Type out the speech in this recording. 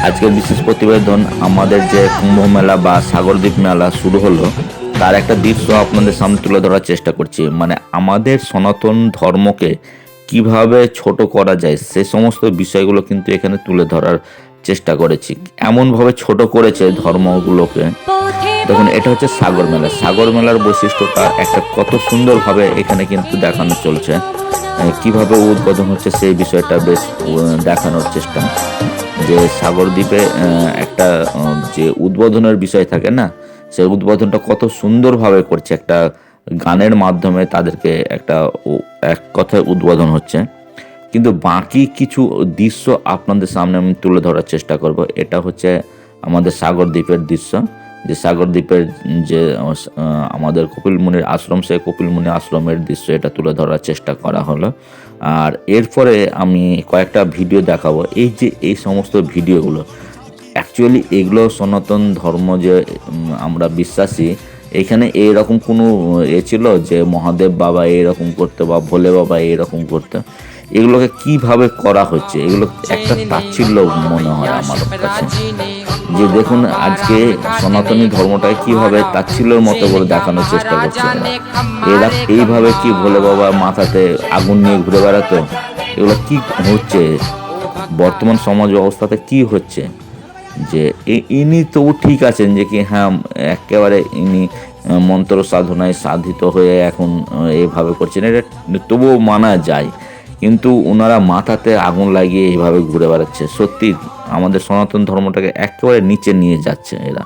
আজকের বিশেষ প্রতিবেদন আমাদের যে কুম্ভ মেলা বা সাগরদ্বীপ মেলা শুরু হলো তার একটা দৃশ্য আপনাদের সামনে তুলে ধরার চেষ্টা করছি। মানে আমাদের সনাতন ধর্মকে কিভাবে ছোট করা যায় সে সমস্ত বিষয়গুলো কিন্তু এখানে তুলে ধরার চেষ্টা করেছি। এমনভাবে ছোট করেছে ধর্মগুলোকে। দেখুন, এটা হচ্ছে সাগর মেলা। সাগর মেলার বৈশিষ্ট্যটা একটা কত সুন্দরভাবে এখানে কিন্তু দেখানো চলছে। কিভাবে উদ্বোধন হচ্ছে সেই বিষয়টা বেশ দেখানোর চেষ্টা। যে সাগর দ্বীপে একটা যে উদ্বোধনের বিষয় থাকে না, সেই উদ্বোধনটা কত সুন্দরভাবে করছে। একটা গানের মাধ্যমে তাদেরকে একটা এক কথায় উদ্বোধন হচ্ছে। কিন্তু বাকি কিছু দৃশ্য আপনাদের সামনে আমি তুলে ধরার চেষ্টা করব। এটা হচ্ছে আমাদের সাগর দ্বীপের দৃশ্য। যে সাগর দ্বীপের যে আমাদের কপিল মুনির আশ্রম, সেই কপিল মুনি আশ্রমের দৃশ্য এটা তুলে ধরার চেষ্টা করা হলো। আর এরপরে আমি কয়েকটা ভিডিও দেখাবো। এই যে এই সমস্ত ভিডিওগুলো অ্যাকচুয়ালি এগুলো সনাতন ধর্ম যে আমরা বিশ্বাসী, এখানে এইরকম কোনো ছিল যে মহাদেব বাবা এইরকম করতে বা ভোলে বাবা এইরকম করতে। এগুলোকে কিভাবে করা হচ্ছে, এগুলো একটা তাচ্ছিল্য মনে হয় আমার কাছে। যে দেখুন আজকে সনাতনী ধর্মটাকে কিভাবে তাচ্ছিল্যের মতো করে দেখানোর চেষ্টা করছে এরা। এইভাবে কি ভোলে বাবা মাথাতে আগুন নিয়ে ঘুরে বেড়াতো? এগুলো কি হচ্ছে বর্তমান সমাজ ব্যবস্থাতে, কি হচ্ছে? যে ইনি তবু ঠিক আছেন যে কি হ্যাঁ একেবারে ইনি মন্ত্র সাধনায় সাধিত হয়ে এখন এইভাবে করছেন, এটা তবুও মানা যায়। কিন্তু ওনারা মাথাতে আগুন লাগিয়ে এইভাবে ঘুরে বেড়াচ্ছে। সত্যি আমাদের সনাতন ধর্মটাকে একেবারে নিচে নিয়ে যাচ্ছে এরা।